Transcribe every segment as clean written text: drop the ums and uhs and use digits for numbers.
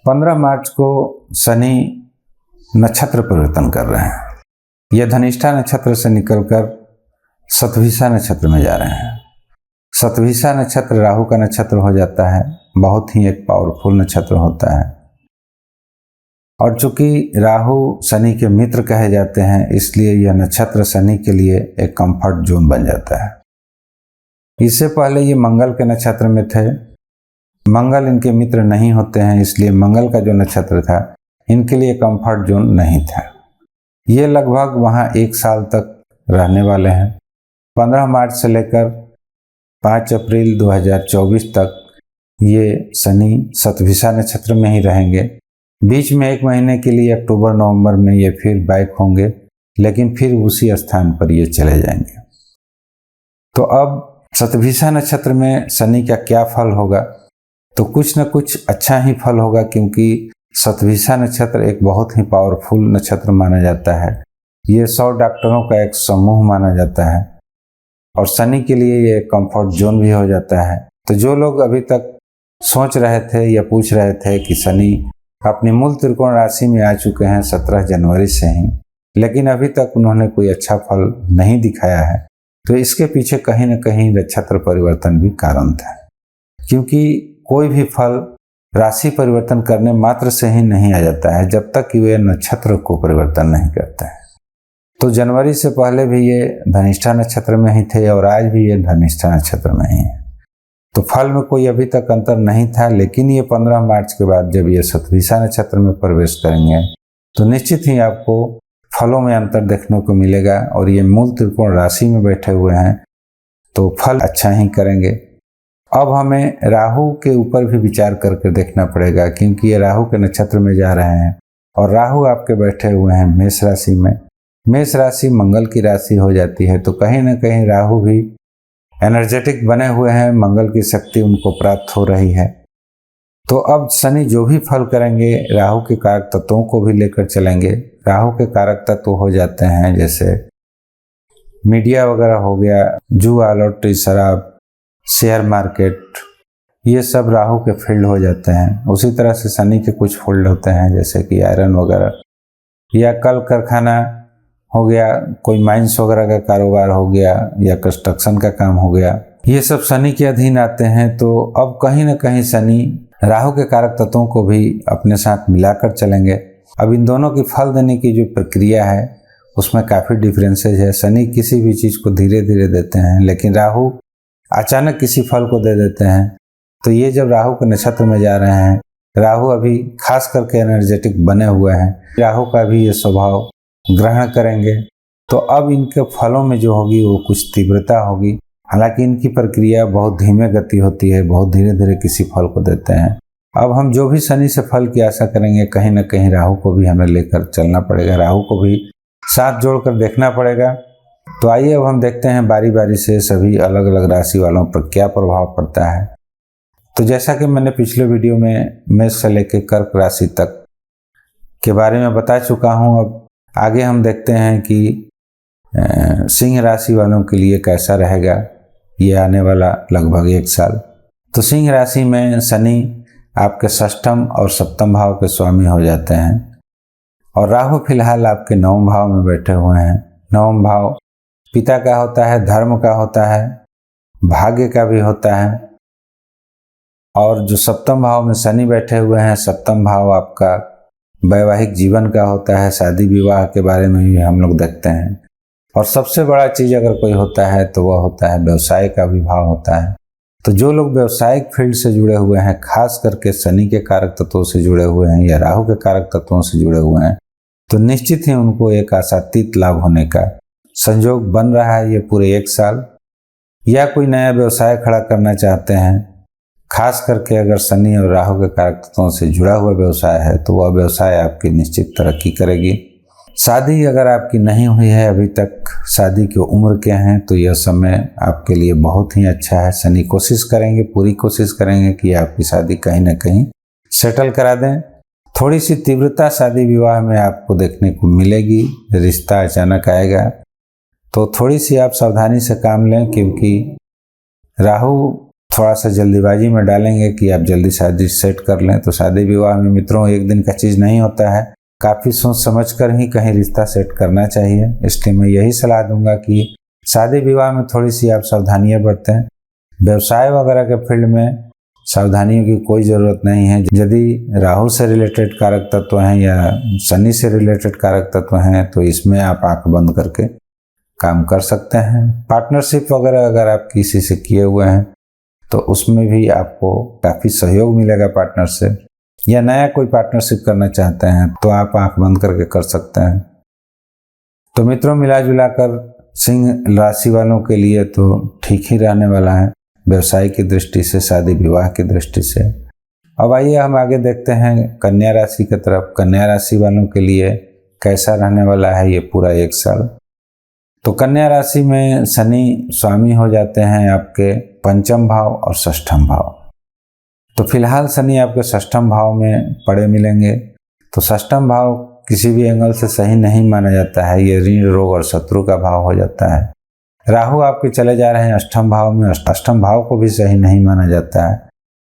15 मार्च को शनि नक्षत्र परिवर्तन कर रहे हैं। यह धनिष्ठा नक्षत्र से निकलकर शतभिषा नक्षत्र में जा रहे हैं। शतभिषा नक्षत्र राहु का नक्षत्र हो जाता है, बहुत ही एक पावरफुल नक्षत्र होता है। और चूंकि राहु शनि के मित्र कहे जाते हैं, इसलिए यह नक्षत्र शनि के लिए एक कंफर्ट जोन बन जाता है। इससे पहले ये मंगल के नक्षत्र में थे। मंगल इनके मित्र नहीं होते हैं, इसलिए मंगल का जो नक्षत्र था इनके लिए कंफर्ट जोन नहीं था। ये लगभग वहाँ 1 साल तक रहने वाले हैं। 15 मार्च से लेकर 5 अप्रैल 2024 तक ये शनि शतभिषा नक्षत्र में ही रहेंगे। बीच में 1 महीने के लिए अक्टूबर नवंबर में ये फिर बैक होंगे, लेकिन फिर उसी स्थान पर ये चले जाएंगे। तो अब शतभिषा नक्षत्र में शनि का क्या फल होगा? तो कुछ न कुछ अच्छा ही फल होगा, क्योंकि शतभिषा नक्षत्र एक बहुत ही पावरफुल नक्षत्र माना जाता है। ये 100 डॉक्टरों का एक समूह माना जाता है और शनि के लिए ये कंफर्ट जोन भी हो जाता है। तो जो लोग अभी तक सोच रहे थे या पूछ रहे थे कि शनि अपनी मूल त्रिकोण राशि में आ चुके हैं 17 जनवरी से ही, लेकिन अभी तक उन्होंने कोई अच्छा फल नहीं दिखाया है, तो इसके पीछे कहीं न कहीं नक्षत्र परिवर्तन भी कारण था। क्योंकि कोई भी फल राशि परिवर्तन करने मात्र से ही नहीं आ जाता है, जब तक कि वे नक्षत्र को परिवर्तन नहीं करते हैं। तो जनवरी से पहले भी ये धनिष्ठा नक्षत्र में ही थे और आज भी ये धनिष्ठा नक्षत्र में ही है। तो फल में कोई अभी तक अंतर नहीं था, लेकिन ये 15 मार्च के बाद जब ये शतभिषा नक्षत्र में प्रवेश करेंगे तो निश्चित ही आपको फलों में अंतर देखने को मिलेगा। और ये मूल त्रिकोण राशि में बैठे हुए हैं तो फल अच्छा ही करेंगे। अब हमें राहु के ऊपर भी विचार करके देखना पड़ेगा, क्योंकि ये राहु के नक्षत्र में जा रहे हैं और राहु आपके बैठे हुए हैं मेष राशि में। मेष राशि मंगल की राशि हो जाती है, तो कहीं ना कहीं राहु भी एनर्जेटिक बने हुए हैं, मंगल की शक्ति उनको प्राप्त हो रही है। तो अब शनि जो भी फल करेंगे राहु के कारक तत्वों को भी लेकर चलेंगे। राहु के कारक तत्व हो जाते हैं जैसे मीडिया वगैरह हो गया, जुआ, लॉटरी, शराब, शेयर मार्केट, ये सब राहु के फील्ड हो जाते हैं। उसी तरह से शनि के कुछ फील्ड होते हैं जैसे कि आयरन वगैरह, या कल कारखाना हो गया, कोई माइंस वगैरह का कारोबार हो गया, या कंस्ट्रक्शन का काम हो गया, ये सब शनि के अधीन आते हैं। तो अब कहीं ना कहीं शनि राहु के कारक तत्वों को भी अपने साथ मिलाकर चलेंगे। अब इन दोनों की फल देने की जो प्रक्रिया है उसमें काफ़ी डिफरेंसेज है। शनि किसी भी चीज़ को धीरे धीरे देते हैं, लेकिन राहु अचानक किसी फल को दे देते हैं। तो ये जब राहु के नक्षत्र में जा रहे हैं, राहु अभी खास करके एनर्जेटिक बने हुए हैं, राहु का भी ये स्वभाव ग्रहण करेंगे। तो अब इनके फलों में जो होगी वो कुछ तीव्रता होगी। हालांकि इनकी प्रक्रिया बहुत धीमे गति होती है, बहुत धीरे धीरे किसी फल को देते हैं। अब हम जो भी शनि से फल की आशा करेंगे, कहीं ना कहीं राहु को भी हमें लेकर चलना पड़ेगा, राहु को भी साथ जोड़कर देखना पड़ेगा। तो आइए अब हम देखते हैं बारी बारी से सभी अलग अलग राशि वालों पर क्या प्रभाव पड़ता है। तो जैसा कि मैंने पिछले वीडियो में मेष से लेकर कर्क राशि तक के बारे में बता चुका हूँ, अब आगे हम देखते हैं कि सिंह राशि वालों के लिए कैसा रहेगा ये आने वाला लगभग 1 साल। तो सिंह राशि में शनि आपके 6म और 7म भाव के स्वामी हो जाते हैं और राहु फिलहाल आपके 9वें भाव में बैठे हुए हैं। 9वां भाव पिता का होता है, धर्म का होता है, भाग्य का भी होता है। और जो 7म भाव में शनि बैठे हुए हैं, 7म भाव आपका वैवाहिक जीवन का होता है, शादी विवाह के बारे में भी हम लोग देखते हैं। और सबसे बड़ा चीज़ अगर कोई होता है तो वह होता है व्यवसाय का भी भाव होता है। तो जो लोग व्यवसायिक फील्ड से जुड़े हुए हैं, खास करके शनि के कारक तत्वों से जुड़े हुए हैं या राहु के कारक तत्वों से जुड़े हुए हैं, तो निश्चित ही उनको एक आशातीत लाभ होने का संयोग बन रहा है ये पूरे 1 साल। या कोई नया व्यवसाय खड़ा करना चाहते हैं, खास करके अगर शनि और राहु के कारक तत्वों से जुड़ा हुआ व्यवसाय है तो वह व्यवसाय आपकी निश्चित तरक्की करेगी। शादी अगर आपकी नहीं हुई है अभी तक, शादी की उम्र के हैं, तो यह समय आपके लिए बहुत ही अच्छा है। शनि कोशिश करेंगे, पूरी कोशिश करेंगे कि आपकी शादी कहीं ना कहीं सेटल करा दें। थोड़ी सी तीव्रता शादी विवाह में आपको देखने को मिलेगी, रिश्ता अचानक आएगा, तो थोड़ी सी आप सावधानी से काम लें, क्योंकि राहु थोड़ा सा जल्दीबाजी में डालेंगे कि आप जल्दी शादी सेट कर लें, तो शादी विवाह में मित्रों एक दिन का चीज़ नहीं होता है, काफ़ी सोच समझ कर ही कहीं रिश्ता सेट करना चाहिए। इसलिए मैं यही सलाह दूंगा कि शादी विवाह में थोड़ी सी आप सावधानियां बरतें। व्यवसाय वगैरह के फील्ड में सावधानियों की कोई ज़रूरत नहीं है। यदि राहु से रिलेटेड कारक तत्व हैं या शनि से रिलेटेड कारक तत्व हैं तो इसमें आप आंख बंद करके काम कर सकते हैं। पार्टनरशिप वगैरह अगर आप किसी से किए हुए हैं तो उसमें भी आपको काफ़ी सहयोग मिलेगा पार्टनर से, या नया कोई पार्टनरशिप करना चाहते हैं तो आप आंख बंद करके कर सकते हैं। तो मित्रों मिला जुला कर सिंह राशि वालों के लिए तो ठीक ही रहने वाला है, व्यवसाय की दृष्टि से, शादी विवाह की दृष्टि से। अब आइए हम आगे देखते हैं कन्या राशि की तरफ। कन्या राशि वालों के लिए कैसा रहने वाला है ये पूरा एक साल। तो कन्या राशि में शनि स्वामी हो जाते हैं आपके पंचम भाव और षष्ठम भाव। तो फिलहाल शनि आपके षष्ठम भाव में पड़े मिलेंगे। तो षष्ठम भाव किसी भी एंगल से सही नहीं माना जाता है, ये ऋण, रोग और शत्रु का भाव हो जाता है। राहु आपके चले जा रहे हैं अष्टम भाव में, अष्टम भाव को भी सही नहीं माना जाता है,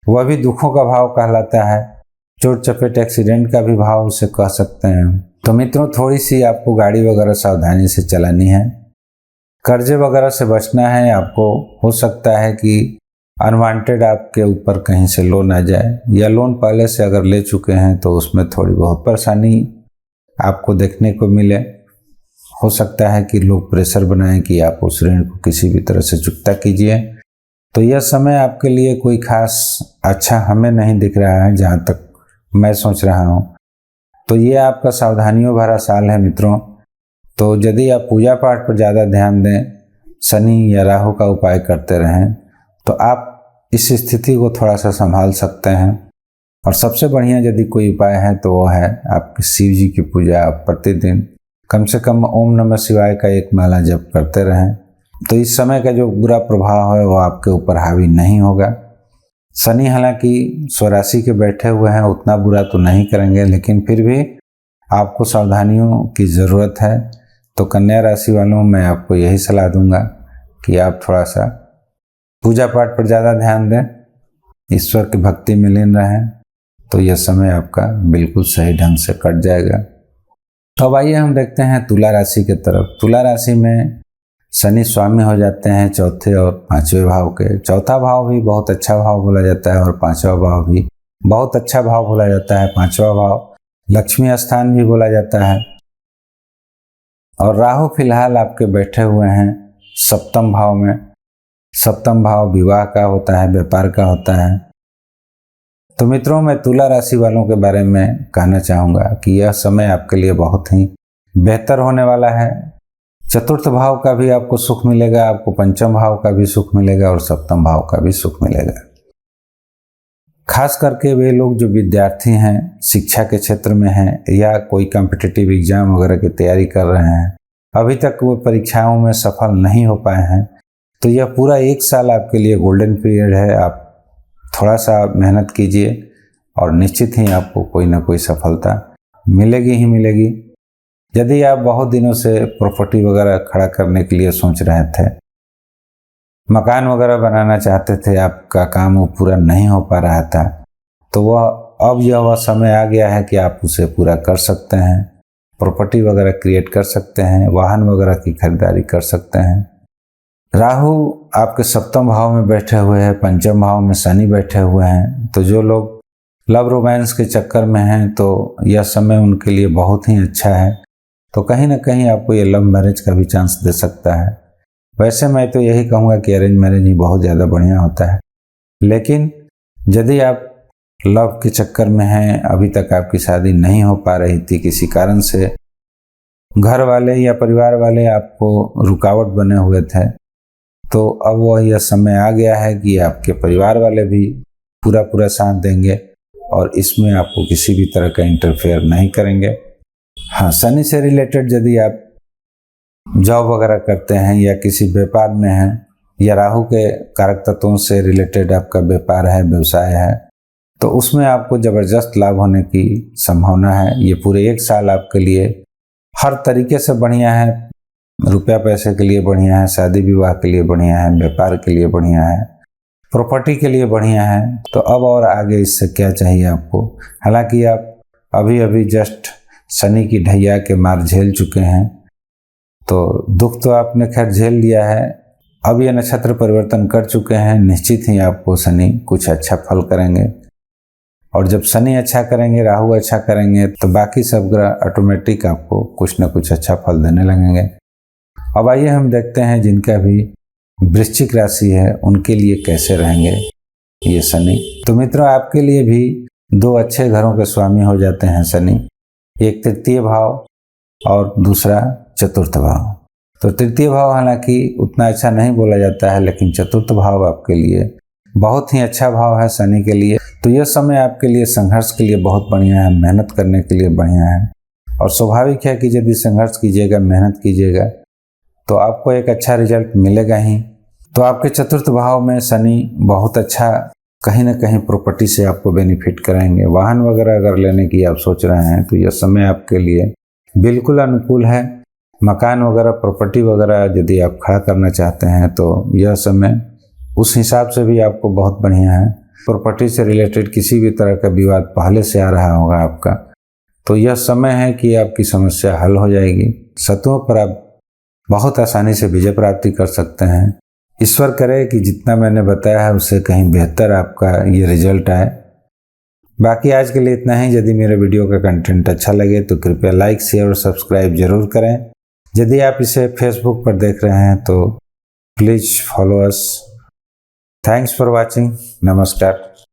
वह भी दुखों का भाव कहलाता है, चोट चपेट एक्सीडेंट का भी भाव उसे कह सकते हैं। तो मित्रों थोड़ी सी आपको गाड़ी वगैरह सावधानी से चलानी है, कर्जे वगैरह से बचना है। आपको हो सकता है कि अनवांटेड आपके ऊपर कहीं से लोन आ जाए, या लोन पहले से अगर ले चुके हैं तो उसमें थोड़ी बहुत परेशानी आपको देखने को मिले। हो सकता है कि लोग प्रेशर बनाएं कि आप उस ऋण को किसी भी तरह से चुकता कीजिए। तो यह समय आपके लिए कोई खास अच्छा हमें नहीं दिख रहा है, जहाँ तक मैं सोच रहा हूँ। तो ये आपका सावधानियों भरा साल है मित्रों। तो यदि आप पूजा पाठ पर ज़्यादा ध्यान दें, शनि या राहु का उपाय करते रहें, तो आप इस स्थिति को थोड़ा सा संभाल सकते हैं। और सबसे बढ़िया यदि कोई उपाय है तो वो है आपके शिव जी की पूजा। आप प्रतिदिन कम से कम ओम नमः शिवाय का एक माला जप करते रहें, तो इस समय का जो बुरा प्रभाव है वो आपके ऊपर हावी नहीं होगा। शनि हालांकि स्वराशि के बैठे हुए हैं, उतना बुरा तो नहीं करेंगे, लेकिन फिर भी आपको सावधानियों की ज़रूरत है। तो कन्या राशि वालों मैं आपको यही सलाह दूंगा कि आप थोड़ा सा पूजा पाठ पर ज़्यादा ध्यान दें, ईश्वर की भक्ति में लीन रहें, तो यह समय आपका बिल्कुल सही ढंग से कट जाएगा। तो अब आइए हम देखते हैं तुला राशि की तरफ। तुला राशि में शनि स्वामी हो जाते हैं चौथे और पांचवें भाव के। चौथा भाव भी बहुत अच्छा भाव बोला जाता है और पांचवा भाव भी बहुत अच्छा भाव बोला जाता है। पांचवा भाव लक्ष्मी स्थान भी बोला जाता है। और राहु फिलहाल आपके बैठे हुए हैं सप्तम भाव में। सप्तम भाव विवाह का होता है, व्यापार का होता है। तो मित्रों मैं तुला राशि वालों के बारे में कहना चाहूँगा कि यह समय आपके लिए बहुत ही बेहतर होने वाला है। चतुर्थ भाव का भी आपको सुख मिलेगा, आपको पंचम भाव का भी सुख मिलेगा और सप्तम भाव का भी सुख मिलेगा। खास करके वे लोग जो विद्यार्थी हैं, शिक्षा के क्षेत्र में हैं या कोई कॉम्पिटिटिव एग्जाम वगैरह की तैयारी कर रहे हैं, अभी तक वो परीक्षाओं में सफल नहीं हो पाए हैं, तो यह पूरा एक साल आपके लिए गोल्डन पीरियड है। आप थोड़ा सा मेहनत कीजिए और निश्चित ही आपको कोई ना कोई सफलता मिलेगी ही मिलेगी। यदि आप बहुत दिनों से प्रॉपर्टी वगैरह खड़ा करने के लिए सोच रहे थे, मकान वगैरह बनाना चाहते थे, आपका काम वो पूरा नहीं हो पा रहा था, तो वह समय आ गया है कि आप उसे पूरा कर सकते हैं। प्रॉपर्टी वगैरह क्रिएट कर सकते हैं, वाहन वगैरह की खरीदारी कर सकते हैं। राहु आपके सप्तम भाव में बैठे हुए हैं, पंचम भाव में शनि बैठे हुए हैं। तो जो लोग लव रोमांस के चक्कर में हैं तो यह समय उनके लिए बहुत ही अच्छा है। तो कहीं ना कहीं आपको ये लव मैरिज का भी चांस दे सकता है। वैसे मैं तो यही कहूँगा कि अरेंज मैरिज ही बहुत ज़्यादा बढ़िया होता है, लेकिन यदि आप लव के चक्कर में हैं, अभी तक आपकी शादी नहीं हो पा रही थी, किसी कारण से घर वाले या परिवार वाले आपको रुकावट बने हुए थे, तो अब वह यह समय आ गया है कि आपके परिवार वाले भी पूरा साथ देंगे और इसमें आपको किसी भी तरह का इंटरफेयर नहीं करेंगे। हाँ, शनि से रिलेटेड यदि आप जॉब वगैरह करते हैं या किसी व्यापार में हैं या राहु के कारक तत्वों से रिलेटेड आपका व्यापार है, व्यवसाय है, तो उसमें आपको ज़बरदस्त लाभ होने की संभावना है। ये पूरे एक साल आपके लिए हर तरीके से बढ़िया है। रुपया पैसे के लिए बढ़िया है, शादी विवाह के लिए बढ़िया है, व्यापार के लिए बढ़िया है। प्रॉपर्टी के लिए बढ़िया है। तो अब और आगे इससे क्या चाहिए आपको। हालांकि आप अभी अभी जस्ट शनि की ढैया के मार झेल चुके हैं, तो दुख तो आपने खैर झेल लिया है। अब ये नक्षत्र परिवर्तन कर चुके हैं, निश्चित ही आपको शनि कुछ अच्छा फल करेंगे। और जब शनि अच्छा करेंगे, राहु अच्छा करेंगे, तो बाकी सब ग्रह ऑटोमेटिक आपको कुछ न कुछ अच्छा फल देने लगेंगे। अब आइए हम देखते हैं जिनका भी वृश्चिक राशि है उनके लिए कैसे रहेंगे ये शनि। तो मित्रों, आपके लिए भी दो अच्छे घरों के स्वामी हो जाते हैं शनि, एक तृतीय भाव और दूसरा चतुर्थ भाव। तो तृतीय भाव हालांकि उतना अच्छा नहीं बोला जाता है, लेकिन चतुर्थ भाव आपके लिए बहुत ही अच्छा भाव है शनि के लिए। तो यह समय आपके लिए संघर्ष के लिए बहुत बढ़िया है, मेहनत करने के लिए बढ़िया है। और स्वाभाविक है कि यदि संघर्ष कीजिएगा, मेहनत कीजिएगा, तो आपको एक अच्छा रिजल्ट मिलेगा ही। तो आपके चतुर्थ भाव में शनि बहुत अच्छा, कहीं ना कहीं प्रॉपर्टी से आपको बेनिफिट कराएंगे। वाहन वगैरह अगर लेने की आप सोच रहे हैं तो यह समय आपके लिए बिल्कुल अनुकूल है। मकान वगैरह, प्रॉपर्टी वगैरह यदि आप खड़ा करना चाहते हैं तो यह समय उस हिसाब से भी आपको बहुत बढ़िया है। प्रॉपर्टी से रिलेटेड किसी भी तरह का विवाद पहले से आ रहा होगा आपका, तो यह समय है कि आपकी समस्या हल हो जाएगी। शत्रुओं पर आप बहुत आसानी से विजय प्राप्ति कर सकते हैं। ईश्वर करे कि जितना मैंने बताया है उससे कहीं बेहतर आपका ये रिजल्ट आए। बाकी आज के लिए इतना ही। यदि मेरे वीडियो का कंटेंट अच्छा लगे तो कृपया लाइक, शेयर और सब्सक्राइब जरूर करें। यदि आप इसे फेसबुक पर देख रहे हैं तो please follow us. Thanks for watching. नमस्कार।